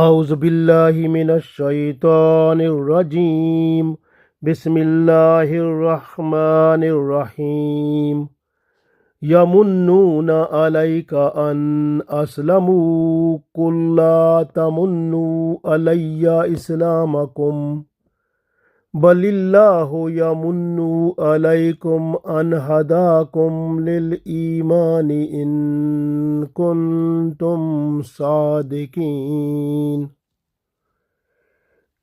أعوذ بالله من الشيطان الرجيم. بسم الله الرحمن الرحيم. يمنون عليك أن أسلموا قل لا تمنوا علي إسلامكم بل الله يمن عليكم أن هداكم للإيمان إن كنتم صادقين.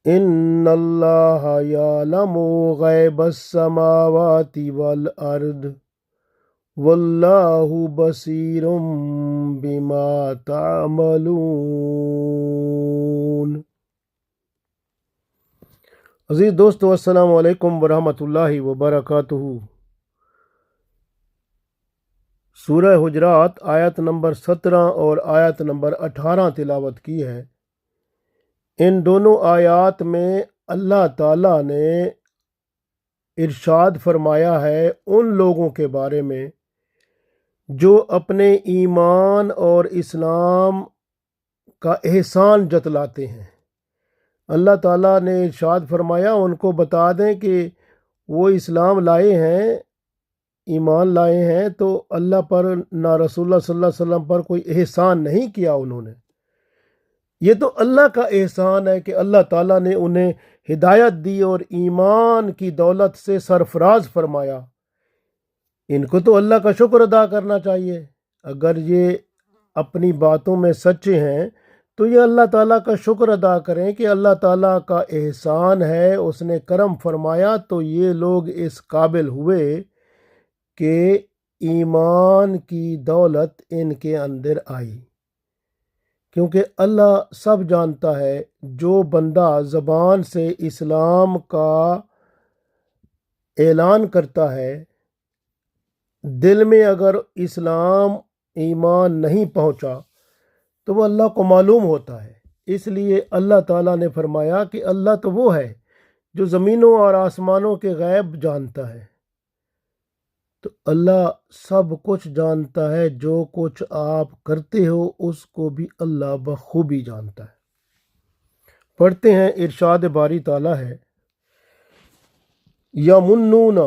إن الله يعلم غيب السماوات والأرض والله بصير بما تعملون. عزیز دوستو، السلام علیکم ورحمۃ اللہ وبرکاتہ. سورہ حجرات آیت نمبر 17 اور آیت نمبر 18 تلاوت کی ہے. ان دونوں آیات میں اللہ تعالیٰ نے ارشاد فرمایا ہے ان لوگوں کے بارے میں جو اپنے ایمان اور اسلام کا احسان جتلاتے ہیں. اللہ تعالیٰ نے ارشاد فرمایا ان کو بتا دیں کہ وہ اسلام لائے ہیں، ایمان لائے ہیں، تو اللہ پر نہ رسول اللہ صلی اللہ علیہ وسلم پر کوئی احسان نہیں کیا انہوں نے. یہ تو اللہ کا احسان ہے کہ اللہ تعالیٰ نے انہیں ہدایت دی اور ایمان کی دولت سے سرفراز فرمایا. ان کو تو اللہ کا شکر ادا کرنا چاہیے. اگر یہ اپنی باتوں میں سچے ہیں تو یہ اللہ تعالیٰ کا شکر ادا کریں کہ اللہ تعالیٰ کا احسان ہے، اس نے کرم فرمایا تو یہ لوگ اس قابل ہوئے کہ ایمان کی دولت ان کے اندر آئی. کیونکہ اللہ سب جانتا ہے، جو بندہ زبان سے اسلام کا اعلان کرتا ہے، دل میں اگر اسلام ایمان نہیں پہنچا تو وہ اللہ کو معلوم ہوتا ہے. اس لیے اللہ تعالیٰ نے فرمایا کہ اللہ تو وہ ہے جو زمینوں اور آسمانوں کے غیب جانتا ہے. تو اللہ سب کچھ جانتا ہے، جو کچھ آپ کرتے ہو اس کو بھی اللہ بخوبی جانتا ہے. پڑھتے ہیں، ارشاد باری تعالیٰ ہے، یمنون،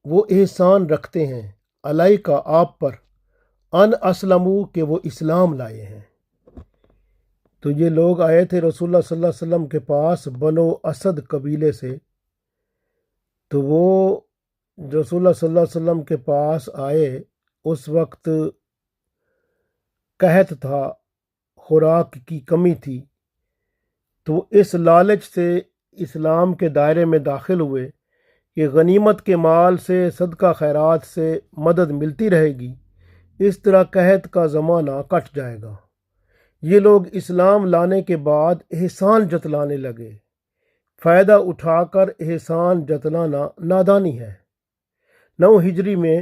وہ احسان رکھتے ہیں، علیک، آپ پر، ان اسلمو، کہ وہ اسلام لائے ہیں. تو یہ لوگ آئے تھے رسول اللہ صلی اللہ علیہ وسلم کے پاس بنو اسد قبیلے سے. تو وہ رسول اللہ صلی اللہ علیہ وسلم کے پاس آئے، اس وقت قحط تھا، خوراک کی کمی تھی. تو اس لالچ سے اسلام کے دائرے میں داخل ہوئے کہ غنیمت کے مال سے، صدقہ خیرات سے مدد ملتی رہے گی، اس طرح قحط کا زمانہ کٹ جائے گا. یہ لوگ اسلام لانے کے بعد احسان جتلانے لگے. فائدہ اٹھا کر احسان جتلانا نادانی ہے. 9 ہجری میں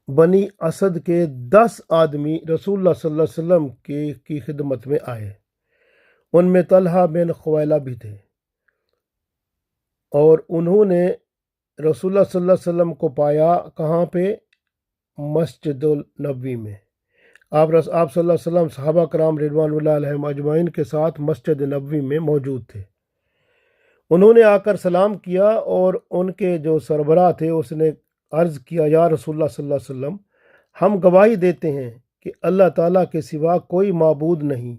بنی اسد کے 10 آدمی رسول اللہ صلی اللہ علیہ وسلم کی خدمت میں آئے. ان میں طلحہ بن خویلہ بھی تھے، اور انہوں نے رسول اللہ صلی اللہ علیہ وسلم کو پایا کہاں پہ؟ مسجد النبوی میں. آپ صلی اللہ علیہ وسلم صحابہ کرام رضوان اللہ علیہم اجمعین کے ساتھ مسجد نبوی میں موجود تھے. انہوں نے آ کر سلام کیا، اور ان کے جو سربراہ تھے اس نے عرض کیا، یا رسول اللہ صلی اللہ علیہ وسلم، ہم گواہی دیتے ہیں کہ اللہ تعالیٰ کے سوا کوئی معبود نہیں،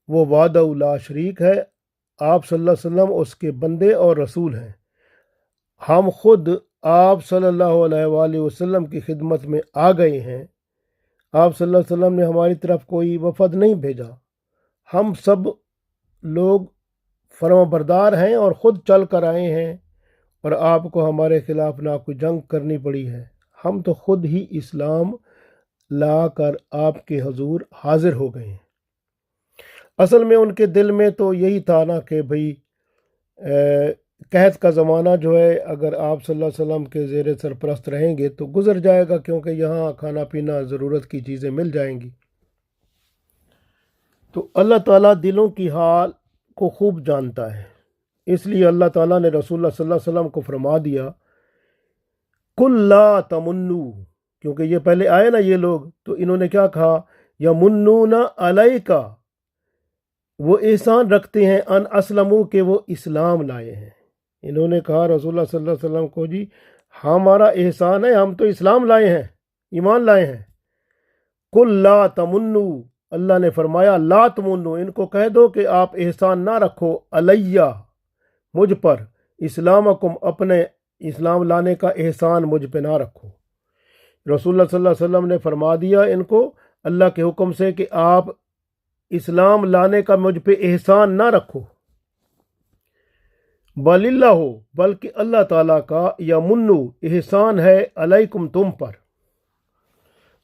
وہ وحدہ لا شریک ہے، آپ صلی اللہ علیہ وسلم اس کے بندے اور رسول ہیں. ہم خود آپ صلی اللہ علیہ وآلہ وسلم کی خدمت میں آ گئے ہیں. آپ صلی اللہ علیہ وسلم نے ہماری طرف کوئی وفد نہیں بھیجا. ہم سب لوگ فرما بردار ہیں اور خود چل کر آئے ہیں، اور آپ کو ہمارے خلاف نہ کوئی جنگ کرنی پڑی ہے. ہم تو خود ہی اسلام لا کر آپ کے حضور حاضر ہو گئے ہیں. اصل میں ان کے دل میں تو یہی تھا نا کہ بھئی قحط کا زمانہ جو ہے، اگر آپ صلی اللہ علیہ وسلم کے زیر سرپرست رہیں گے تو گزر جائے گا، کیونکہ یہاں کھانا پینا ضرورت کی چیزیں مل جائیں گی. تو اللہ تعالیٰ دلوں کی حال کو خوب جانتا ہے. اس لیے اللہ تعالیٰ نے رسول اللہ صلی اللہ علیہ وسلم کو فرما دیا، قل لا تمنو، کیونکہ یہ پہلے آئے نا یہ لوگ، تو انہوں نے کیا کہا، یمنون علیکا، وہ احسان رکھتے ہیں ان اسلموا کہ وہ اسلام لائے ہیں۔ انہوں نے کہا رسول اللہ صلی اللہ علیہ وسلم کو، جی ہمارا احسان ہے، ہم تو اسلام لائے ہیں، ایمان لائے ہیں۔ قل لا تمنو، اللہ نے فرمایا لا تمنو، ان کو کہہ دو کہ آپ احسان نہ رکھو علیہ، مجھ پر، اسلامکم، اپنے اسلام لانے کا احسان مجھ پہ نہ رکھو۔ رسول اللہ صلی اللہ علیہ وسلم نے فرما دیا ان کو اللہ کے حکم سے کہ آپ اسلام لانے کا مجھ پہ احسان نہ رکھو، بل اللہ ہو، بلکہ اللہ تعالیٰ کا یمنو احسان ہے علیکم، تم پر،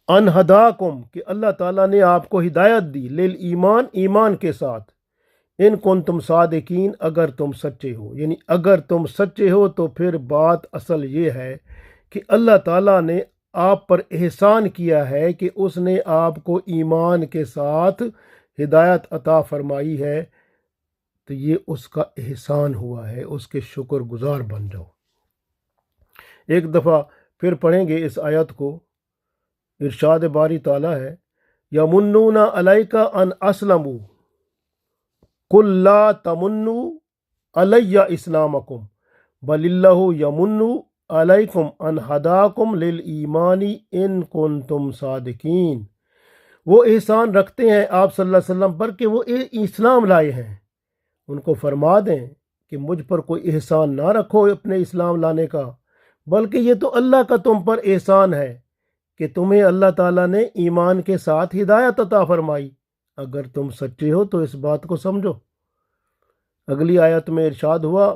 ان ہداکم کہ اللہ تعالیٰ نے آپ کو ہدایت دی، للایمان، ایمان کے ساتھ، ان کنتم صادقین، اگر تم سچے ہو، یعنی اگر تم سچے ہو تو پھر بات اصل یہ ہے کہ اللہ تعالیٰ نے آپ پر احسان کیا ہے کہ اس نے آپ کو ایمان کے ساتھ ہدایت عطا فرمائی ہے، تو یہ اس کا احسان ہوا ہے، اس کے شکر گزار بن جاؤ۔ ایک دفعہ پھر پڑھیں گے اس آیت کو۔ ارشاد باری تعالیٰ ہے یمنون علیک ان اسلموا قل لا تمنوا علی اسلامکم بل اللہ یمن علیکم ان ہداکم للایمان ان کنتم صادقین۔ وہ احسان رکھتے ہیں آپ صلی اللہ علیہ وسلم پر کہ وہ اسلام لائے ہیں، ان کو فرما دیں کہ مجھ پر کوئی احسان نہ رکھو اپنے اسلام لانے کا، بلکہ یہ تو اللہ کا تم پر احسان ہے کہ تمہیں اللہ تعالیٰ نے ایمان کے ساتھ ہدایت عطا فرمائی۔ اگر تم سچے ہو تو اس بات کو سمجھو۔ اگلی آیت میں ارشاد ہوا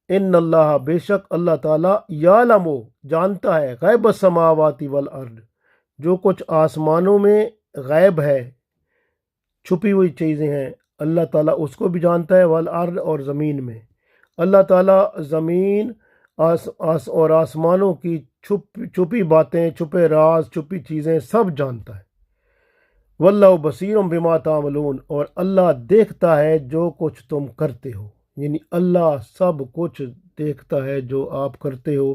ان اللہ، بے شک اللہ تعالیٰ، یعلم، جانتا ہے، غیب السماوات والارض، جو کچھ آسمانوں میں غیب ہے، چھپی ہوئی چیزیں ہیں، اللہ تعالیٰ اس کو بھی جانتا ہے، والارض، اور زمین میں، اللہ تعالیٰ زمین اور آسمانوں کی چھپی باتیں، چھپے راز، چھپی چیزیں سب جانتا ہے۔ واللہ بصیر بما تعملون، اور اللہ دیکھتا ہے جو کچھ تم کرتے ہو، یعنی اللہ سب کچھ دیکھتا ہے جو آپ کرتے ہو،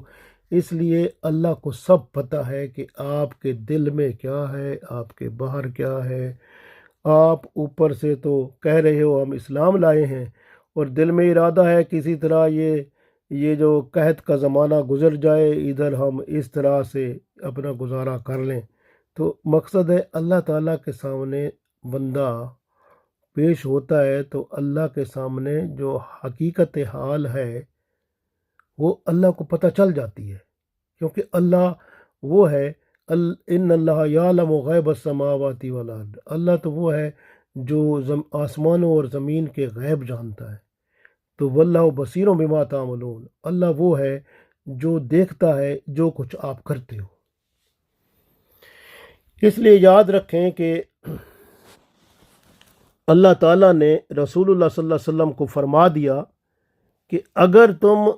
اس لیے اللہ کو سب پتہ ہے کہ آپ کے دل میں کیا ہے، آپ کے باہر کیا ہے۔ آپ اوپر سے تو کہہ رہے ہو ہم اسلام لائے ہیں، اور دل میں ارادہ ہے کسی طرح یہ جو قحط کا زمانہ گزر جائے، ادھر ہم اس طرح سے اپنا گزارا کر لیں۔ تو مقصد ہے اللہ تعالیٰ کے سامنے بندہ پیش ہوتا ہے تو اللہ کے سامنے جو حقیقت حال ہے وہ اللہ کو پتہ چل جاتی ہے، کیونکہ اللہ وہ ہے ان اللہ یعلم غیب السماوات والارض، اللہ تو وہ ہے جو آسمانوں اور زمین کے غیب جانتا ہے۔ تو واللہ بصیر بما تعملون، اللہ وہ ہے جو دیکھتا ہے جو کچھ آپ کرتے ہو۔ اس لیے یاد رکھیں کہ اللہ تعالیٰ نے رسول اللہ صلی اللہ علیہ وسلم کو فرما دیا کہ اگر تم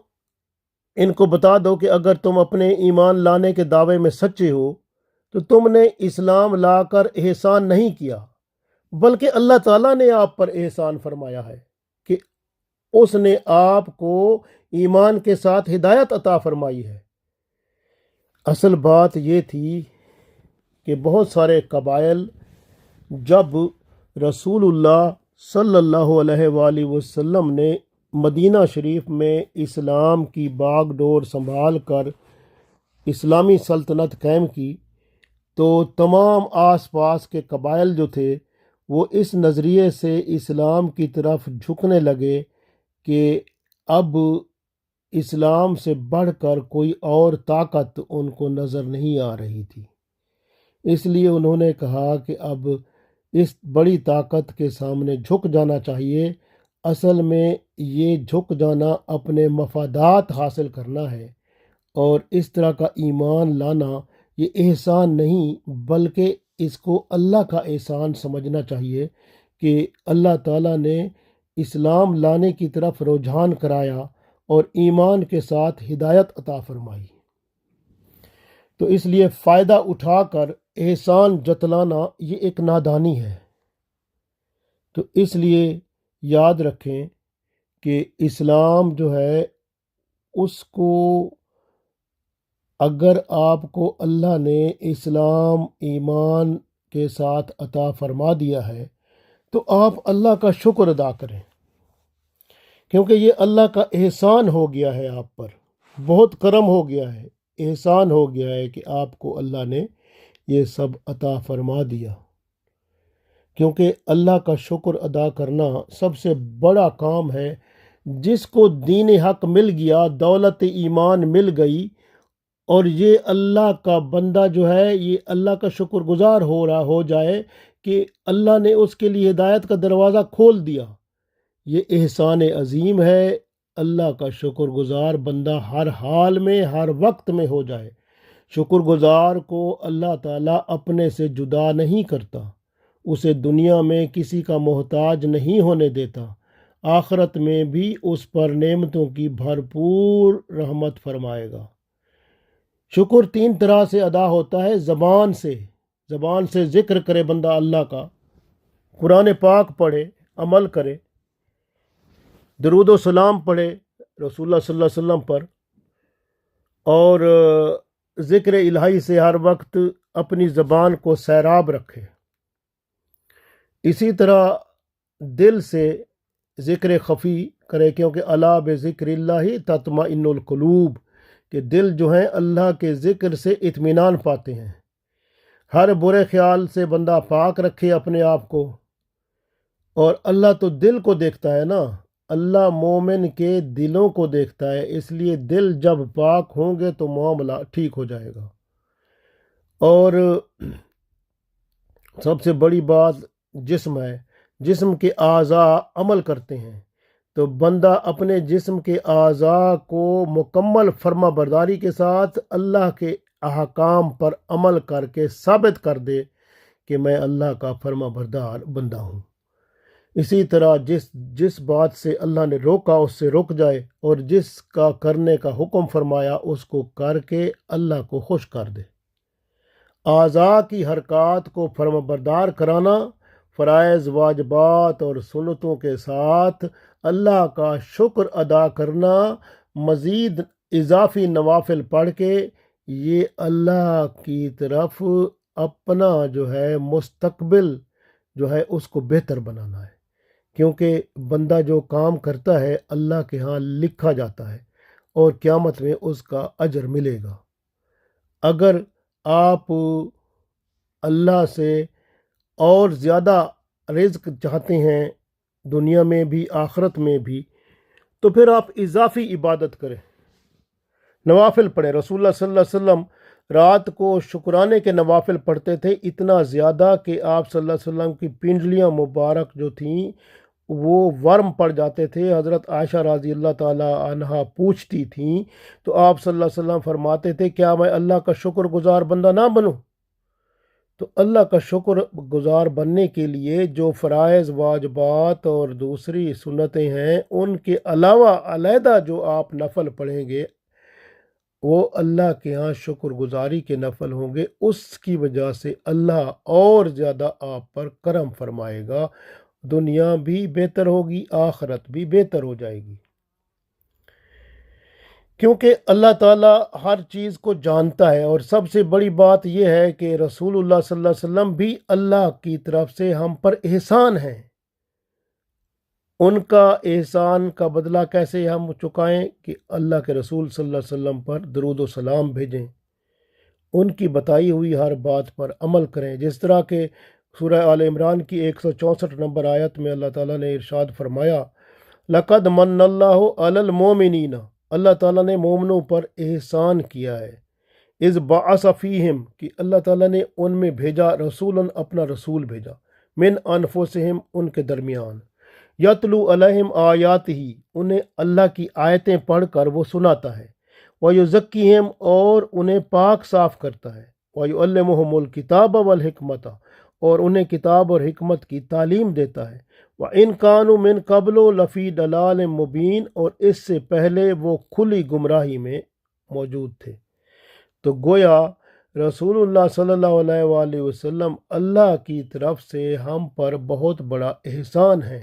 ان کو بتا دو کہ اگر تم اپنے ایمان لانے کے دعوے میں سچے ہو تو تم نے اسلام لا کر احسان نہیں کیا، بلکہ اللہ تعالیٰ نے آپ پر احسان فرمایا ہے کہ اس نے آپ کو ایمان کے ساتھ ہدایت عطا فرمائی ہے۔ اصل بات یہ تھی کہ بہت سارے قبائل جب رسول اللہ صلی اللہ علیہ وآلہ وسلم نے مدینہ شریف میں اسلام کی باغ ڈور سنبھال کر اسلامی سلطنت قائم کی، تو تمام آس پاس کے قبائل جو تھے وہ اس نظریے سے اسلام کی طرف جھکنے لگے کہ اب اسلام سے بڑھ کر کوئی اور طاقت ان کو نظر نہیں آ رہی تھی۔ اس لیے انہوں نے کہا کہ اب اس بڑی طاقت کے سامنے جھک جانا چاہیے۔ اصل میں یہ جھک جانا اپنے مفادات حاصل کرنا ہے، اور اس طرح کا ایمان لانا یہ احسان نہیں بلکہ اس کو اللہ کا احسان سمجھنا چاہیے کہ اللہ تعالیٰ نے اسلام لانے کی طرف رجحان کرایا اور ایمان کے ساتھ ہدایت عطا فرمائی۔ تو اس لیے فائدہ اٹھا کر احسان جتلانا یہ ایک نادانی ہے۔ تو اس لیے یاد رکھیں کہ اسلام جو ہے اس کو اگر آپ کو اللہ نے اسلام ایمان کے ساتھ عطا فرما دیا ہے تو آپ اللہ کا شکر ادا کریں، کیونکہ یہ اللہ کا احسان ہو گیا ہے آپ پر، بہت کرم ہو گیا ہے، احسان ہو گیا ہے کہ آپ کو اللہ نے یہ سب عطا فرما دیا۔ کیونکہ اللہ کا شکر ادا کرنا سب سے بڑا کام ہے۔ جس کو دین حق مل گیا، دولت ایمان مل گئی، اور یہ اللہ کا بندہ جو ہے یہ اللہ کا شکر گزار ہو جائے کہ اللہ نے اس کے لیے ہدایت کا دروازہ کھول دیا، یہ احسان عظیم ہے۔ اللہ کا شکر گزار بندہ ہر حال میں، ہر وقت میں ہو جائے۔ شکر گزار کو اللہ تعالیٰ اپنے سے جدا نہیں کرتا، اسے دنیا میں کسی کا محتاج نہیں ہونے دیتا، آخرت میں بھی اس پر نعمتوں کی بھرپور رحمت فرمائے گا۔ شکر 3 طرح سے ادا ہوتا ہے۔ زبان سے ذکر کرے بندہ اللہ کا، قرآن پاک پڑھے، عمل کرے، درود و سلام پڑھے رسول اللہ صلی اللہ علیہ وسلم پر، اور ذکر الہی سے ہر وقت اپنی زبان کو سیراب رکھے۔ اسی طرح دل سے ذکر خفی کرے، کیونکہ الا بذکر اللہ تطمئن القلوب، کہ دل جو ہیں اللہ کے ذکر سے اطمینان پاتے ہیں۔ ہر برے خیال سے بندہ پاک رکھے اپنے آپ کو، اور اللہ تو دل کو دیکھتا ہے نا، اللہ مومن کے دلوں کو دیکھتا ہے، اس لیے دل جب پاک ہوں گے تو معاملہ ٹھیک ہو جائے گا۔ اور سب سے بڑی بات جسم ہے، جسم کے اعضاء عمل کرتے ہیں، تو بندہ اپنے جسم کے اعضاء کو مکمل فرما برداری کے ساتھ اللہ کے احکام پر عمل کر کے ثابت کر دے کہ میں اللہ کا فرما بردار بندہ ہوں۔ اسی طرح جس بات سے اللہ نے روکا اس سے رک جائے، اور جس کا کرنے کا حکم فرمایا اس کو کر کے اللہ کو خوش کر دے۔ اعضاء کی حرکات کو فرما بردار کرانا، فرائض واجبات اور سنتوں کے ساتھ اللہ کا شکر ادا کرنا، مزید اضافی نوافل پڑھ کے، یہ اللہ کی طرف اپنا جو ہے مستقبل جو ہے اس کو بہتر بنانا ہے۔ کیونکہ بندہ جو کام کرتا ہے اللہ کے ہاں لکھا جاتا ہے، اور قیامت میں اس کا اجر ملے گا۔ اگر آپ اللہ سے اور زیادہ رزق چاہتے ہیں دنیا میں بھی آخرت میں بھی، تو پھر آپ اضافی عبادت کریں، نوافل پڑھیں۔ رسول اللہ صلی اللہ علیہ وسلم رات کو شکرانے کے نوافل پڑھتے تھے، اتنا زیادہ کہ آپ صلی اللہ علیہ وسلم کی پنڈلیاں مبارک جو تھیں وہ ورم پڑ جاتے تھے۔ حضرت عائشہ رضی اللہ تعالی عنہا پوچھتی تھیں تو آپ صلی اللہ علیہ وسلم فرماتے تھے کیا میں اللہ کا شکر گزار بندہ نہ بنوں؟ تو اللہ کا شکر گزار بننے کے لیے جو فرائض واجبات اور دوسری سنتیں ہیں ان کے علاوہ علیحدہ جو آپ نفل پڑھیں گے وہ اللہ کے ہاں شکر گزاری کے نفل ہوں گے، اس کی وجہ سے اللہ اور زیادہ آپ پر کرم فرمائے گا، دنیا بھی بہتر ہوگی، آخرت بھی بہتر ہو جائے گی۔ کیونکہ اللہ تعالیٰ ہر چیز کو جانتا ہے، اور سب سے بڑی بات یہ ہے کہ رسول اللہ صلی اللہ علیہ وسلم بھی اللہ کی طرف سے ہم پر احسان ہیں۔ ان کا احسان کا بدلہ کیسے ہم چکائیں کہ اللہ کے رسول صلی اللہ علیہ وسلم پر درود و سلام بھیجیں، ان کی بتائی ہوئی ہر بات پر عمل کریں۔ جس طرح کہ سورہ آل عمران کی 164 نمبر آیت میں اللہ تعالیٰ نے ارشاد فرمایا لَقَدْ مَنَّ اللَّهُ عَلَى الْمُؤْمِنِينَ، اللہ تعالیٰ نے مومنوں پر احسان کیا ہے، اذ بعث فیہم، کہ اللہ تعالیٰ نے ان میں بھیجا رسولاً، اپنا رسول بھیجا، من انفسہم، ان کے درمیان، یتلو علیہم آیاتہ، انہیں اللہ کی آیتیں پڑھ کر وہ سناتا ہے، ویزکیہم، اور انہیں پاک صاف کرتا ہے، ویعلمہم الکتاب والحکمت، اور انہیں کتاب اور حکمت کی تعلیم دیتا ہے، وَإِن كَانُوا مِن قَبْلُ لَفِي ضَلَالٍ مُبِينٍ، اور اس سے پہلے وہ کھلی گمراہی میں موجود تھے۔ تو گویا رسول اللہ صلی اللہ علیہ وآلہ وسلم اللہ کی طرف سے ہم پر بہت بڑا احسان ہے،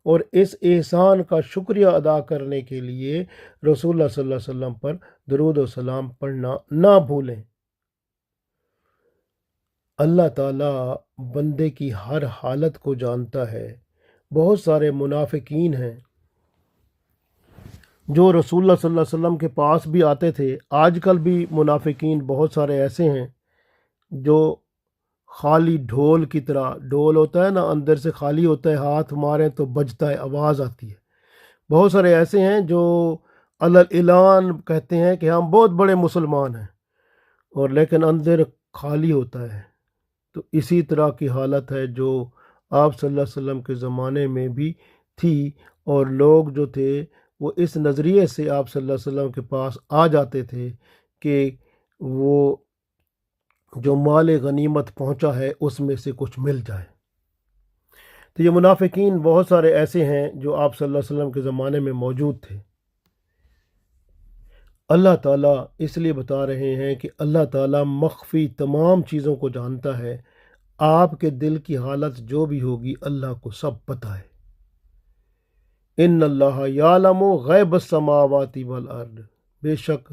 اور اس احسان کا شکریہ ادا کرنے کے لیے رسول اللہ صلی اللہ علیہ وسلم پر درود و سلام پڑھنا نہ بھولیں۔ اللہ تعالیٰ بندے کی ہر حالت کو جانتا ہے۔ بہت سارے منافقین ہیں جو رسول اللہ صلی اللہ علیہ وسلم کے پاس بھی آتے تھے۔ آج کل بھی منافقین بہت سارے ایسے ہیں جو خالی ڈھول کی طرح، ڈھول ہوتا ہے نا اندر سے خالی ہوتا ہے، ہاتھ ماریں تو بجتا ہے، آواز آتی ہے۔ بہت سارے ایسے ہیں جو اعلان کہتے ہیں کہ ہم بہت بڑے مسلمان ہیں، اور لیکن اندر خالی ہوتا ہے۔ تو اسی طرح کی حالت ہے جو آپ صلی اللہ علیہ وسلم کے زمانے میں بھی تھی، اور لوگ جو تھے وہ اس نظریے سے آپ صلی اللہ علیہ وسلم کے پاس آ جاتے تھے کہ وہ جو مال غنیمت پہنچا ہے اس میں سے کچھ مل جائے۔ تو یہ منافقین بہت سارے ایسے ہیں جو آپ صلی اللہ علیہ وسلم کے زمانے میں موجود تھے۔ اللہ تعالیٰ اس لیے بتا رہے ہیں کہ اللہ تعالیٰ مخفی تمام چیزوں کو جانتا ہے۔ آپ کے دل کی حالت جو بھی ہوگی اللہ کو سب پتہ ہے۔ ان اللہ یعلم غیب السماوات والارض، بے شک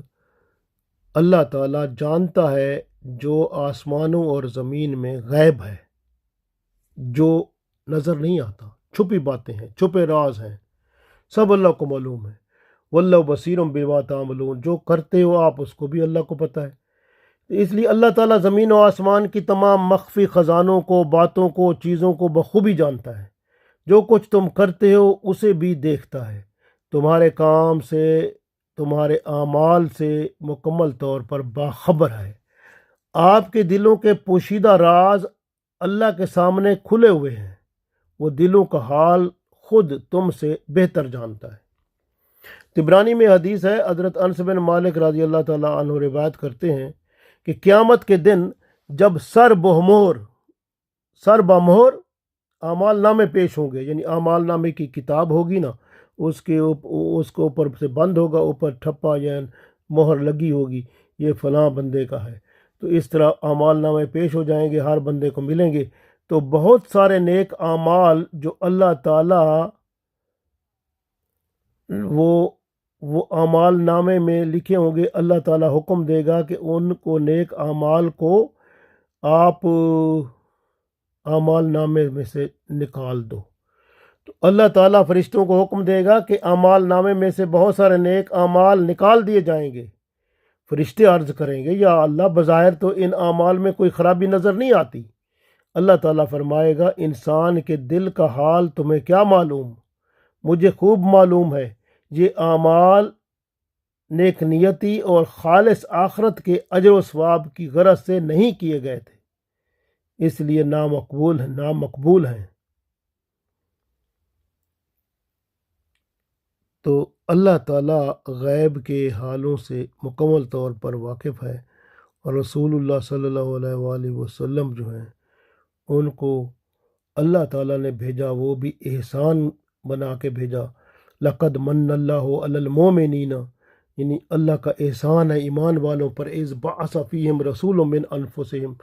اللہ تعالیٰ جانتا ہے جو آسمانوں اور زمین میں غیب ہے، جو نظر نہیں آتا، چھپی باتیں ہیں، چھپے راز ہیں، سب اللہ کو معلوم ہے۔ واللہ بصیر بما تعملون، جو کرتے ہو آپ اس کو بھی اللہ کو پتہ ہے۔ اس لیے اللہ تعالیٰ زمین و آسمان کی تمام مخفی خزانوں کو، باتوں کو، چیزوں کو بخوبی جانتا ہے۔ جو کچھ تم کرتے ہو اسے بھی دیکھتا ہے، تمہارے کام سے، تمہارے اعمال سے مکمل طور پر باخبر ہے۔ آپ کے دلوں کے پوشیدہ راز اللہ کے سامنے کھلے ہوئے ہیں، وہ دلوں کا حال خود تم سے بہتر جانتا ہے۔ طبرانی میں حدیث ہے، حضرت انس بن مالک رضی اللہ تعالیٰ عنہ روایت کرتے ہیں کہ قیامت کے دن جب سر بمہر اعمال نامے پیش ہوں گے، یعنی اعمال نامے کی کتاب ہوگی نا، اس کے اوپر سے بند ہوگا، اوپر ٹھپا یا مہر لگی ہوگی، یہ فلاں بندے کا ہے۔ تو اس طرح اعمال نامے پیش ہو جائیں گے، ہر بندے کو ملیں گے۔ تو بہت سارے نیک اعمال جو اللہ تعالیٰ وہ اعمال نامے میں لکھے ہوں گے، اللہ تعالیٰ حکم دے گا کہ ان کو نیک اعمال کو آپ اعمال نامے میں سے نکال دو۔ تو اللہ تعالیٰ فرشتوں کو حکم دے گا کہ اعمال نامے میں سے بہت سارے نیک اعمال نکال دیے جائیں گے۔ فرشتے عرض کریں گے، یا اللہ بظاہر تو ان اعمال میں کوئی خرابی نظر نہیں آتی۔ اللہ تعالیٰ فرمائے گا، انسان کے دل کا حال تمہیں کیا معلوم؟ مجھے خوب معلوم ہے، یہ اعمال نیک نیتی اور خالص آخرت کے اجر و ثواب کی غرض سے نہیں کیے گئے تھے، اس لیے نامقبول ہیں۔ تو اللہ تعالیٰ غیب کے حالوں سے مکمل طور پر واقف ہے، اور رسول اللہ صلی اللہ علیہ وآلہ وسلم جو ہیں ان کو اللہ تعالیٰ نے بھیجا، وہ بھی احسان بنا کے بھیجا۔ لقد من اللہ علی المومنین، یعنی اللہ کا احسان ہے ایمان والوں پر، اذ بعث فیہم رسول من انفسہم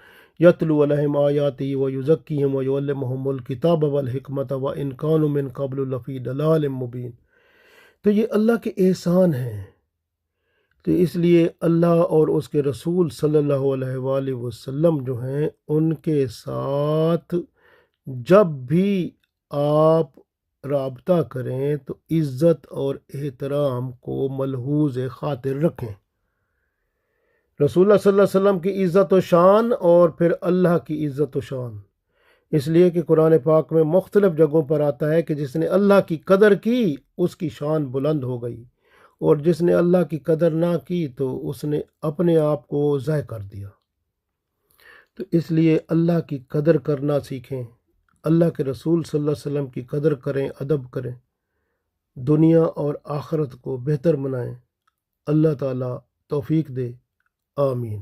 یتلو علیہم آیاتہ ویزکیہم ویعلمہم الکتاب والحکمۃ وان کانوا من قبل لفی ضلال مبین۔ تو یہ اللہ کے احسان ہیں۔ تو اس لیے اللہ اور اس کے رسول صلی اللہ علیہ وآلہ وسلم جو ہیں ان کے ساتھ جب بھی آپ رابطہ کریں تو عزت اور احترام کو ملحوظ خاطر رکھیں۔ رسول اللہ صلی اللہ علیہ وسلم کی عزت و شان اور پھر اللہ کی عزت و شان، اس لیے کہ قرآن پاک میں مختلف جگہوں پر آتا ہے کہ جس نے اللہ کی قدر کی اس کی شان بلند ہو گئی، اور جس نے اللہ کی قدر نہ کی تو اس نے اپنے آپ کو ضائع کر دیا۔ تو اس لیے اللہ کی قدر کرنا سیکھیں، اللہ کے رسول صلی اللہ علیہ وسلم کی قدر کریں، ادب کریں، دنیا اور آخرت کو بہتر بنائیں۔ اللہ تعالیٰ توفیق دے، آمین۔